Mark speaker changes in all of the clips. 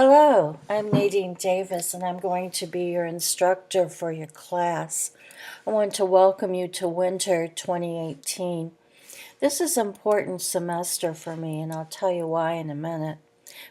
Speaker 1: Hello, I'm Nadine Davis, and I'm going to be your instructor for your class. I want to welcome you to Winter 2018. This is an important semester for me, and I'll tell you why in a minute.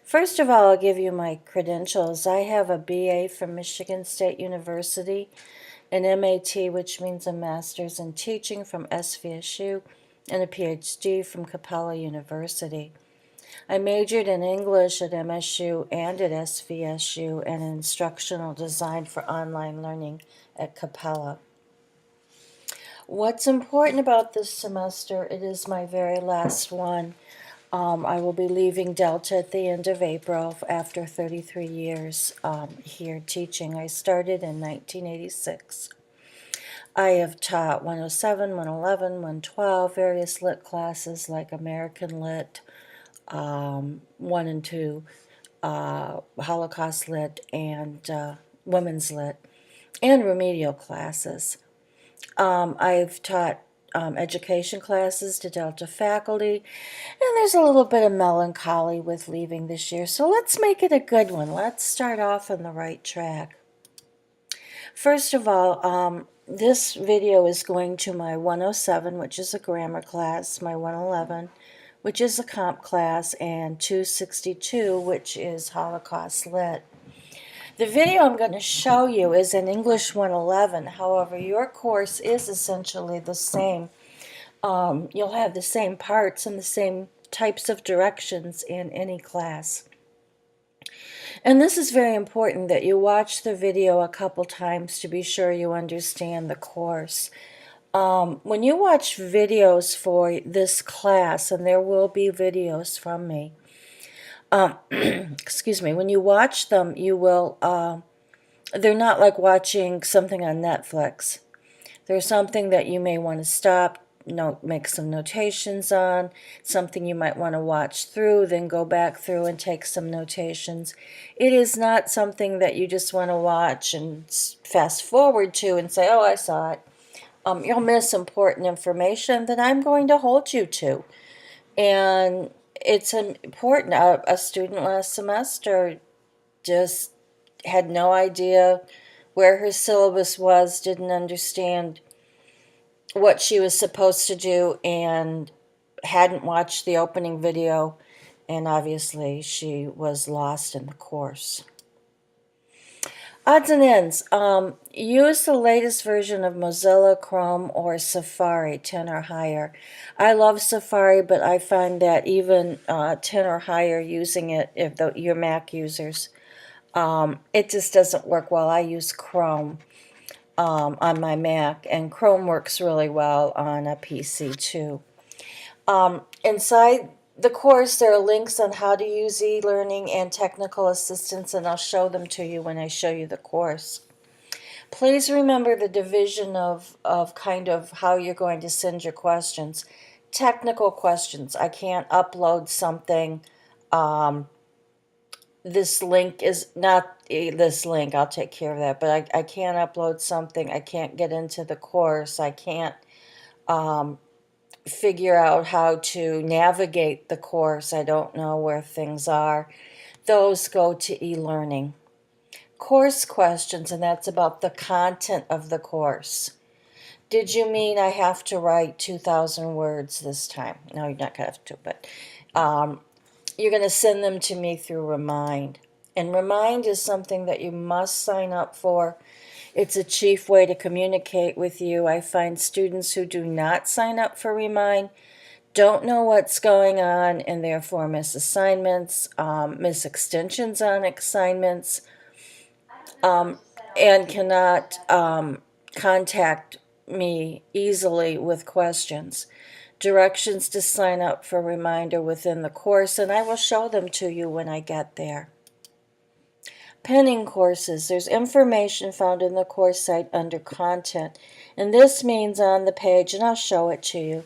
Speaker 1: First of all, I'll give you my credentials. I have a BA from Michigan State University, an MAT, which means a Master's in Teaching from SVSU, and a PhD from Capella University. I majored in English at MSU and at SVSU and in instructional design for online learning at Capella. What's important about this semester, it is my very last one. I will be leaving Delta at the end of April after 33 years here teaching. I started in 1986. I have taught 107, 111, 112, various lit classes like American Lit, 1 and 2, Holocaust Lit, and Women's Lit, and remedial classes. I've taught education classes to Delta faculty, and there's a little bit of melancholy with leaving this year, so let's make it a good one. Let's start off on the right track. First of all, this video is going to my 107, which is a grammar class, my 111, which is a comp class, and 262, which is Holocaust Lit. The video I'm going to show you is in English 111. However, your course is essentially the same. You'll have the same parts and the same types of directions in any class. And this is very important that you watch the video a couple times to be sure you understand the course. When you watch videos for this class, and there will be videos from me, excuse me, when you watch them, you will, they're not like watching something on Netflix. They're something that you may want to stop, make some notations on, something you might want to watch through, then go back through and take some notations. It is not something that you just want to watch and fast forward to and say, oh, I saw it. You'll miss important information that I'm going to hold you to. And it's important. A student last semester just had no idea where her syllabus was, didn't understand what she was supposed to do, and hadn't watched the opening video, and obviously she was lost in the course. Odds and ends. Use the latest version of Mozilla, Chrome, or Safari, 10 or higher. I love Safari, but I find that even 10 or higher using it, if you're Mac users, it just doesn't work well. I use Chrome on my Mac, and Chrome works really well on a PC too. Inside the course, there are links on how to use e-learning and technical assistance, and I'll show them to you when I show you the course. Please remember the division of kind of how you're going to send your questions. Technical questions. I can't upload something. This link is not this link. I'll take care of that. But I can't upload something. I can't get into the course. I can't figure out how to navigate the course. I don't know where things are. Those go to e-learning. Course questions, and that's about the content of the course. Did you mean I have to write 2,000 words this time? No, you're not going to have to, but you're going to send them to me through Remind. And Remind is something that you must sign up for. It's a chief way to communicate with you. I find students who do not sign up for Remind don't know what's going on and therefore miss assignments, miss extensions on assignments, and cannot contact me easily with questions. Directions to sign up for Reminder within the course, and I will show them to you when I get there. Pending courses. There's information found in the course site under content, and this means on the page, and I'll show it to you,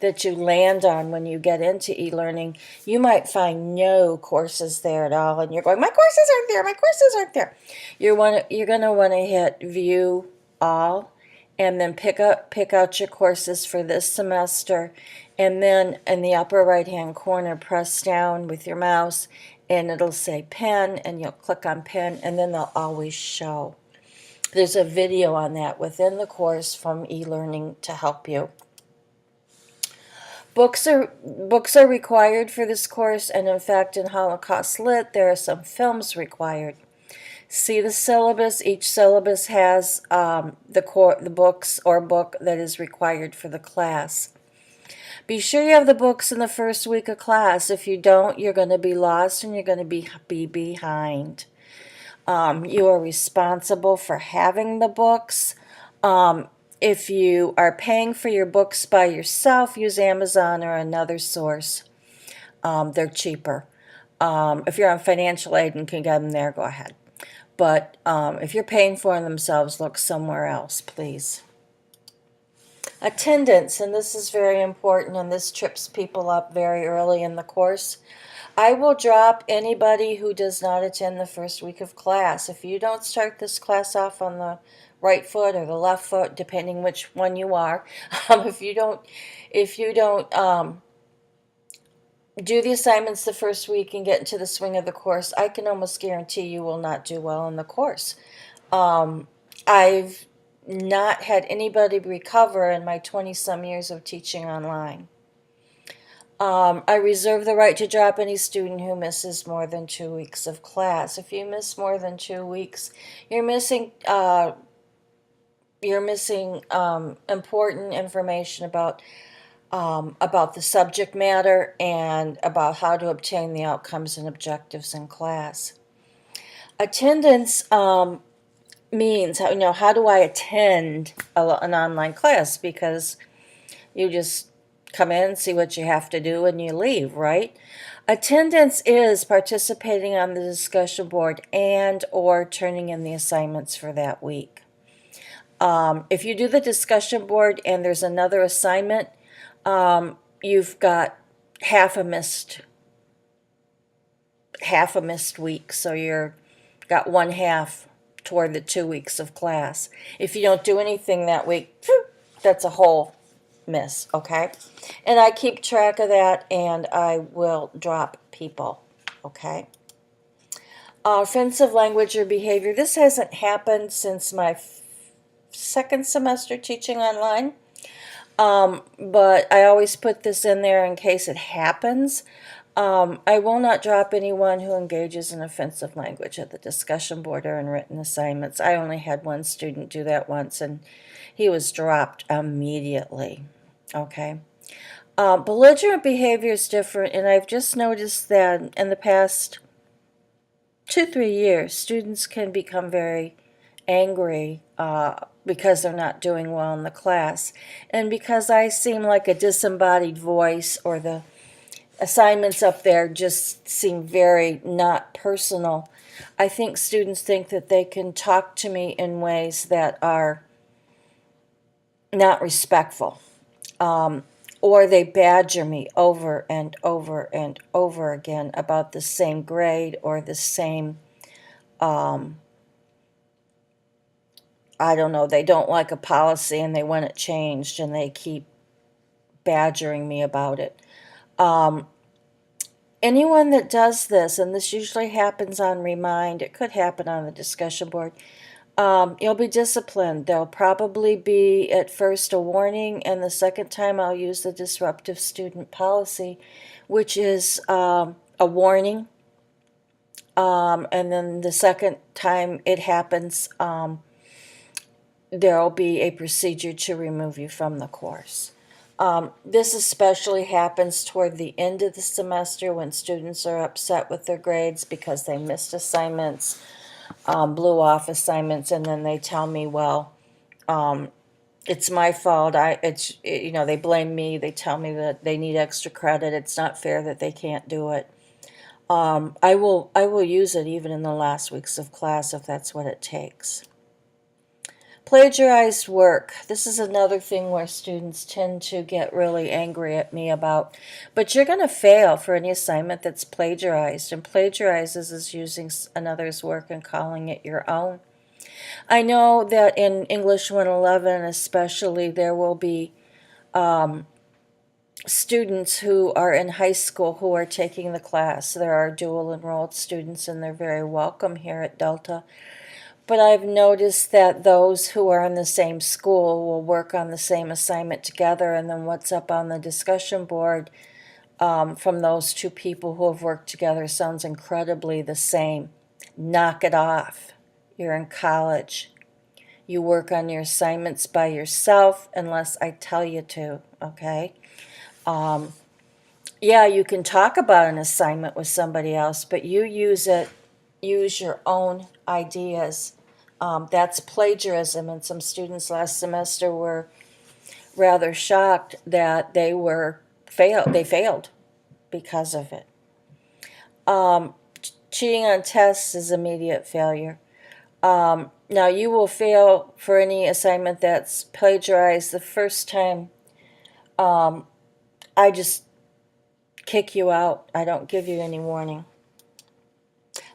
Speaker 1: that you land on when you get into e-learning. You might find no courses there at all, and you're going, my courses aren't there, my courses aren't there. You're going to want to hit View All, and then pick out your courses for this semester, and then in the upper right hand corner press down with your mouse and it'll say pen, and you'll click on pen, and then they'll always show. There's a video on that within the course from eLearning to help you. Books are required for this course, and in fact in Holocaust Lit there are some films required. See the syllabus. Each syllabus has the books or book that is required for the class. Be sure you have the books in the first week of class. If you don't, you're going to be lost and you're going to be behind. You are responsible for having the books. If you are paying for your books by yourself, use Amazon or another source. They're cheaper. If you're on financial aid and can get them there, go ahead. But if you're paying for them themselves, look somewhere else, please. Attendance, and this is very important, and this trips people up very early in the course. I will drop anybody who does not attend the first week of class. If you don't start this class off on the right foot or the left foot, depending which one you are, if you don't do the assignments the first week and get into the swing of the course, I can almost guarantee you will not do well in the course. I've not had anybody recover in my 20-some years of teaching online. I reserve the right to drop any student who misses more than 2 weeks of class. If you miss more than 2 weeks, you're missing important information about the subject matter and about how to obtain the outcomes and objectives in class. Attendance means, how do I attend an online class? Because you just come in, see what you have to do, and you leave, right? Attendance is participating on the discussion board and or turning in the assignments for that week. If you do the discussion board and there's another assignment, you've got half a missed week, so you're got one half toward the 2 weeks of class. If you don't do anything that week, that's a whole miss, okay? And I keep track of that, and I will drop people, okay? Offensive language or behavior. This hasn't happened since my second semester teaching online, but I always put this in there in case it happens. I will not drop anyone who engages in offensive language at the discussion board or in written assignments. I only had one student do that once, and he was dropped immediately. Okay. Belligerent behavior is different, and I've just noticed that in the past 2-3 years, students can become very angry because they're not doing well in the class. And because I seem like a disembodied voice, or the assignments up there just seem very not personal, I think students think that they can talk to me in ways that are not respectful. Or they badger me over and over and over again about the same grade or the same, I don't know, they don't like a policy and they want it changed, and they keep badgering me about it. Anyone that does this, and this usually happens on Remind, it could happen on the discussion board, you'll be disciplined. There'll probably be at first a warning, and the second time I'll use the disruptive student policy, which is a warning. And then the second time it happens, there'll be a procedure to remove you from the course. This especially happens toward the end of the semester when students are upset with their grades because they missed assignments, blew off assignments, and then they tell me, well, it's my fault. They blame me. They tell me that they need extra credit. It's not fair that they can't do it. I will use it even in the last weeks of class if that's what it takes. Plagiarized work. This is another thing where students tend to get really angry at me about. But you're going to fail for any assignment that's plagiarized. And plagiarizes is using another's work and calling it your own. I know that in English 111 especially, there will be students who are in high school who are taking the class. There are dual enrolled students, and they're very welcome here at Delta. But I've noticed that those who are in the same school will work on the same assignment together, and then what's up on the discussion board from those two people who have worked together sounds incredibly the same. Knock it off. You're in college. You work on your assignments by yourself unless I tell you to, okay? Yeah, you can talk about an assignment with somebody else, but you use your own ideas. That's plagiarism, and some students last semester were rather shocked that they failed because of it. Cheating on tests is immediate failure. Now, you will fail for any assignment that's plagiarized the first time. I just kick you out. I don't give you any warning.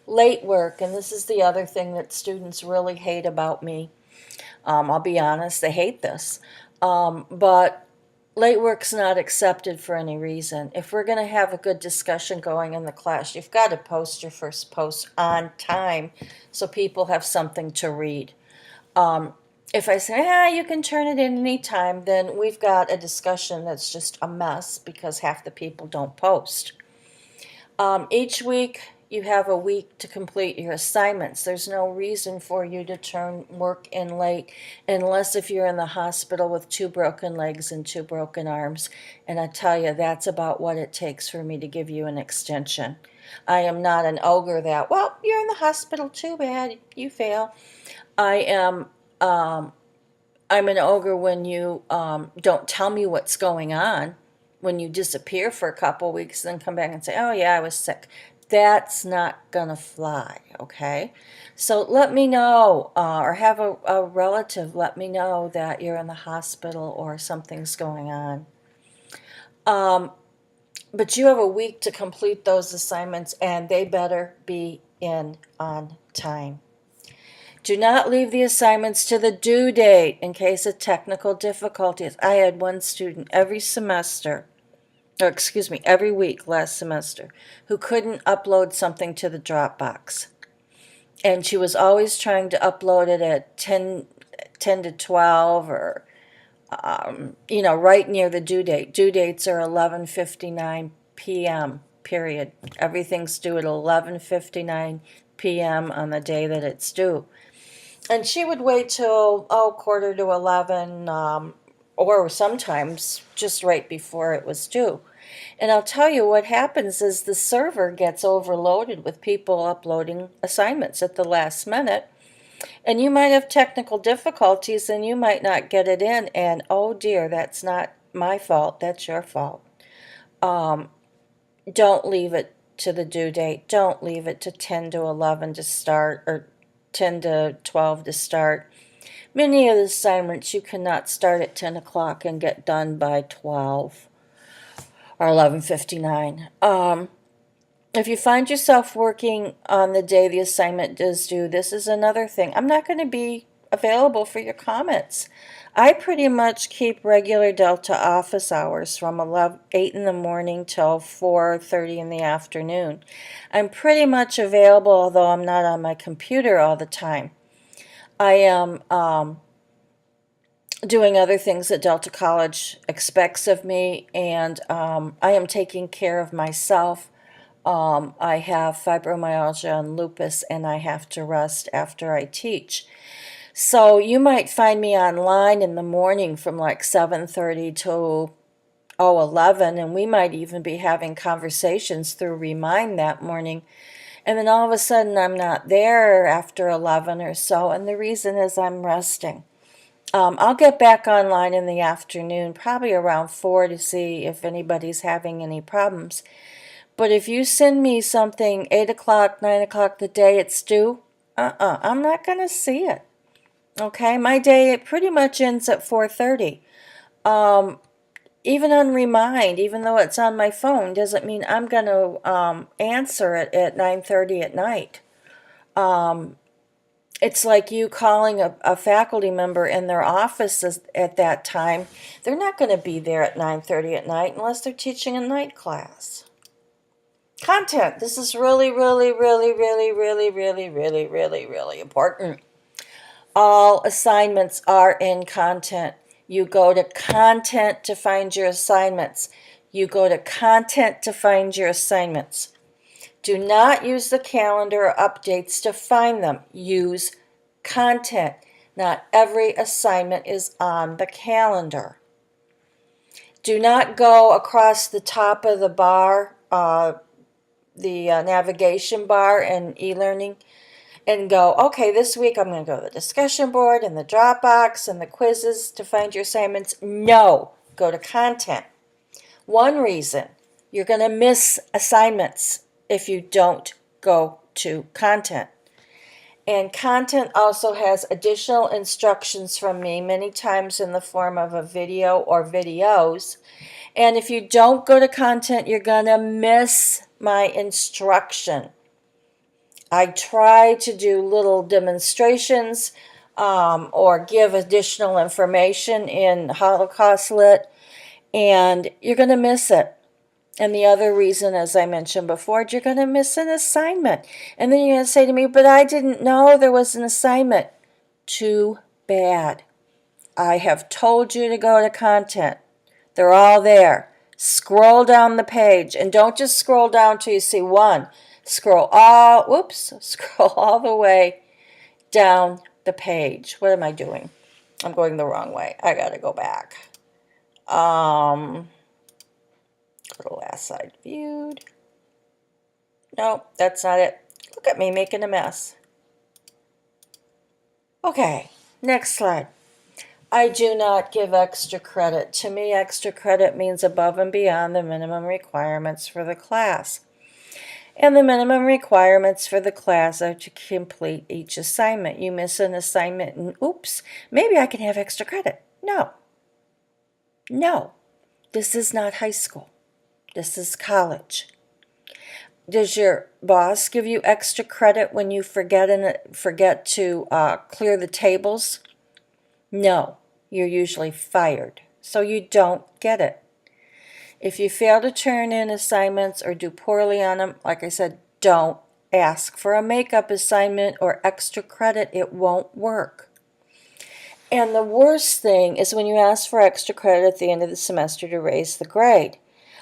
Speaker 1: Late work, and this is the other thing that students really hate about me. I'll be honest, they hate this. But late work's not accepted for any reason. If we're going to have a good discussion going in the class, you've got to post your first post on time so people have something to read. If I say, you can turn it in any time, then we've got a discussion that's just a mess because half the people don't post. Each week, you have a week to complete your assignments. There's no reason for you to turn work in late unless if you're in the hospital with 2 broken legs and 2 broken arms. And I tell you, that's about what it takes for me to give you an extension. I am not an ogre that, well, you're in the hospital, too bad, you fail. I'm an ogre when you don't tell me what's going on, when you disappear for a couple weeks, then come back and say, oh yeah, I was sick. That's not gonna fly, okay? So let me know, or have a relative let me know that you're in the hospital or something's going on. But you have a week to complete those assignments, and they better be in on time. Do not leave the assignments to the due date in case of technical difficulties. I had one student every week last semester who couldn't upload something to the Dropbox. And she was always trying to upload it at 10 to 12 or, right near the due date. Due dates are 11:59 p.m., period. Everything's due at 11:59 p.m. on the day that it's due. And she would wait till, quarter to 11, or sometimes just right before it was due. And I'll tell you what happens is the server gets overloaded with people uploading assignments at the last minute. And you might have technical difficulties and you might not get it in. And oh dear, that's not my fault. That's your fault. Don't leave it to the due date. Don't leave it to 10 to 11 to start, or 10 to 12 to start. Many of the assignments you cannot start at 10 o'clock and get done by 12 or 11:59. If you find yourself working on the day the assignment is due, this is another thing. I'm not going to be available for your comments. I pretty much keep regular Delta office hours from 8 in the morning till 4:30 in the afternoon. I'm pretty much available, although I'm not on my computer all the time. I am doing other things that Delta College expects of me, and I am taking care of myself. I have fibromyalgia and lupus, and I have to rest after I teach. So you might find me online in the morning from like 7:30 to 11, and we might even be having conversations through Remind that morning. And then all of a sudden I'm not there after 11 or so, and the reason is I'm resting. I'll get back online in the afternoon, probably around 4, to see if anybody's having any problems. But if you send me something 8 o'clock, 9 o'clock the day it's due, I'm not going to see it. Okay, my day, it pretty much ends at 4:30. Even on Remind, even though it's on my phone, doesn't mean I'm going to answer it at 9:30 at night. It's like you calling a faculty member in their office at that time. They're not going to be there at 9:30 at night unless they're teaching a night class. Content. This is really, really, really, really, really, really, really, really, really important. All assignments are in content. You go to content to find your assignments. You go to content to find your assignments. Do not use the calendar or updates to find them. Use content. Not every assignment is on the calendar. Do not go across the top of the bar, the navigation bar in e-learning, and go, okay, this week I'm going to go to the discussion board and the Dropbox and the quizzes to find your assignments. No, go to content. One reason, you're going to miss assignments if you don't go to content. And content also has additional instructions from me, many times in the form of a video or videos. And if you don't go to content, you're going to miss my instruction. I try to do little demonstrations or give additional information in Holocaust Lit, and you're going to miss it. And the other reason, as I mentioned before, you're going to miss an assignment. And then you're going to say to me, but I didn't know there was an assignment. Too bad. I have told you to go to content. They're all there. Scroll down the page, and don't just scroll down till you see one. Scroll all the way down the page. What am I doing? I'm going the wrong way. I got to go back. Go to last side viewed. No, that's not it. Look at me making a mess. Okay, next slide. I do not give extra credit. To me, extra credit means above and beyond the minimum requirements for the class. And the minimum requirements for the class are to complete each assignment. You miss an assignment and oops, maybe I can have extra credit. No. No. This is not high school. This is college. Does your boss give you extra credit when you forget to clear the tables? No, you're usually fired, so you don't get it. If you fail to turn in assignments or do poorly on them, like I said, don't ask for a makeup assignment or extra credit. It won't work. And the worst thing is when you ask for extra credit at the end of the semester to raise the grade.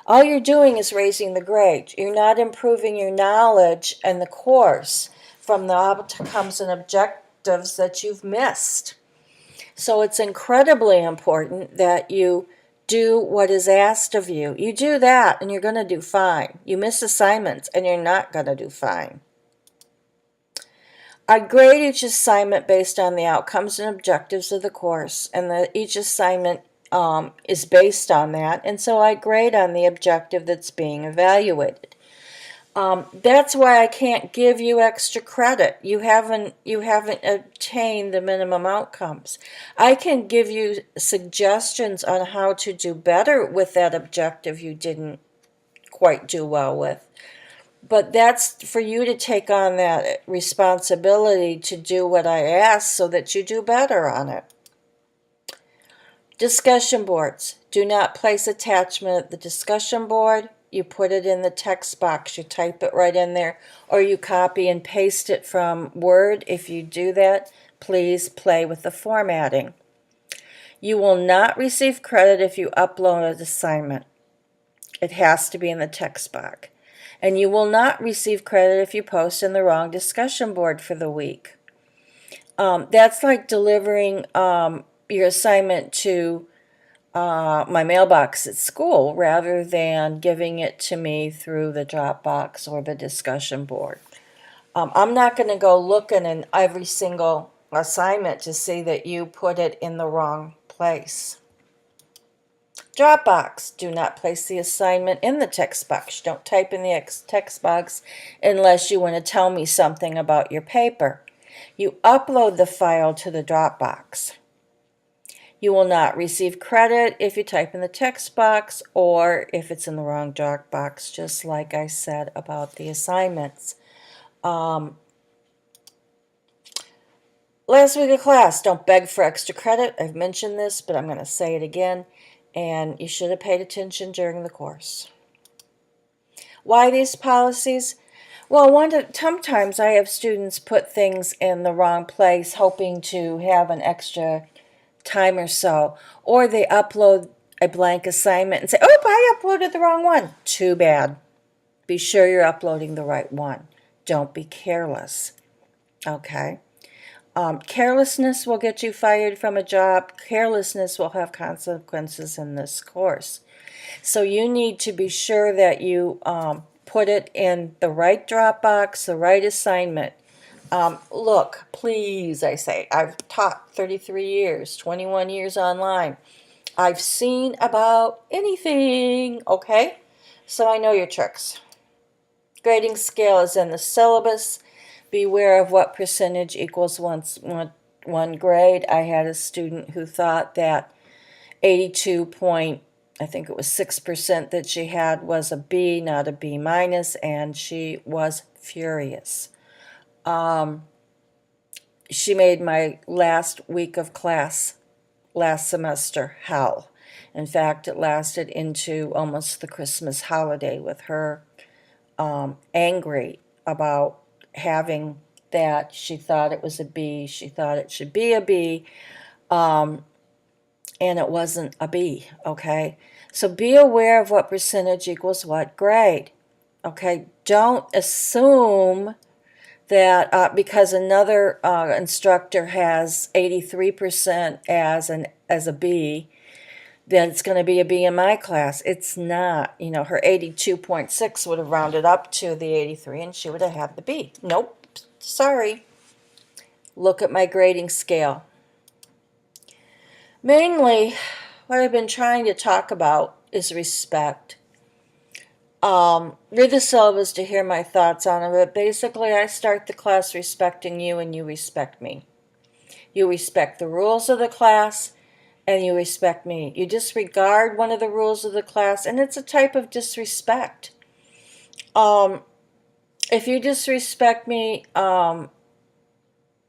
Speaker 1: All you're doing is raising the grade. You're not improving your knowledge and the course from the outcomes and objectives that you've missed. So it's incredibly important that you do what is asked of you. You do that and you're going to do fine. You miss assignments and you're not going to do fine. I grade each assignment based on the outcomes and objectives of the course, and each assignment is based on that, and so I grade on the objective that's being evaluated. That's why I can't give you extra credit. You haven't obtained the minimum outcomes. I can give you suggestions on how to do better with that objective you didn't quite do well with. But that's for you to take on that responsibility to do what I ask so that you do better on it. Discussion boards. Do not place attachment at the discussion board. You put it in the text box. You type it right in there, or you copy and paste it from Word. If you do that, please play with the formatting. You will not receive credit if you upload an assignment. It has to be in the text box. And you will not receive credit if you post in the wrong discussion board for the week. That's like delivering your assignment to my mailbox at school rather than giving it to me through the Dropbox or the discussion board. I'm not going to go looking in every single assignment to see that you put it in the wrong place. Dropbox. Do not place the assignment in the text box. Don't type in the text box unless you want to tell me something about your paper. You upload the file to the Dropbox. You will not receive credit if you type in the text box or if it's in the wrong Dropbox, just like I said about the assignments. Last week of class, don't beg for extra credit. I've mentioned this, but I'm going to say it again. And you should have paid attention during the course. Why these policies? Well, sometimes I have students put things in the wrong place, hoping to have an extra time or so. Or they upload a blank assignment and say, oh, I uploaded the wrong one. Too bad. Be sure you're uploading the right one. Don't be careless. Okay? Carelessness will get you fired from a job. Carelessness will have consequences in this course. So you need to be sure that you put it in the right Dropbox, the right assignment. Look, please, I say, I've taught 33 years, 21 years online. I've seen about anything, okay? So I know your tricks. Grading scale is in the syllabus. Beware of what percentage equals one grade. I had a student who thought that 82 point, I think it was 6% that she had was a B, not a B minus, and she was furious. She made my last week of class last semester hell. In fact, it lasted into almost the Christmas holiday with her angry about having that. She thought it was a B. She thought it should be a B, and it wasn't a B, okay? So be aware of what percentage equals what grade, okay? Don't assume that because another instructor has 83% as a B, that it's going to be a B in my class. It's not. You know, her 82.6 would have rounded up to the 83 and she would have had the B. Nope. Sorry. Look at my grading scale. Mainly, what I've been trying to talk about is respect. Read the syllabus to hear my thoughts on it, but basically I start the class respecting you and you respect me. You respect the rules of the class and you respect me. You disregard one of the rules of the class, and it's a type of disrespect. If you disrespect me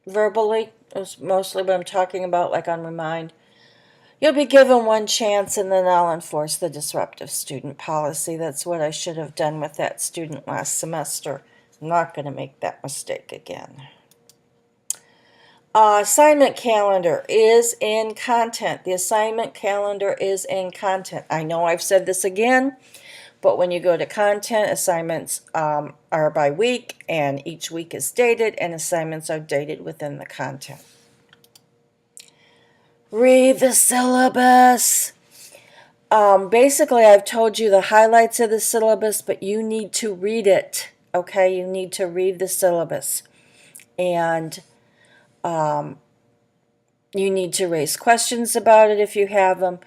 Speaker 1: verbally, is mostly what I'm talking about, like on Remind, you'll be given one chance and then I'll enforce the disruptive student policy. That's what I should have done with that student last semester. I'm not going to make that mistake again. Assignment calendar is in content. The assignment calendar is in content. I know I've said this again, but when you go to content, assignments are by week, and each week is dated, and assignments are dated within the content. Read the syllabus. Basically, I've told you the highlights of the syllabus, but you need to read it, okay? You need to read the syllabus. And you need to raise questions about it if you have them.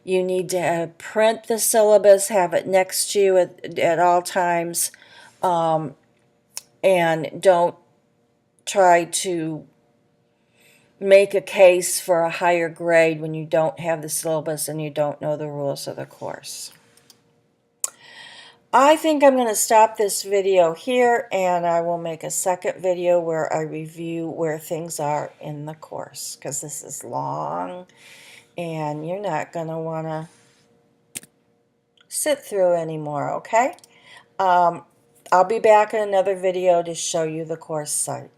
Speaker 1: You need to print the syllabus, have it next to you at all times, and don't try to make a case for a higher grade when you don't have the syllabus and you don't know the rules of the course. I think I'm going to stop this video here, and I will make a second video where I review where things are in the course, because this is long and you're not going to want to sit through anymore, okay? I'll be back in another video to show you the course site.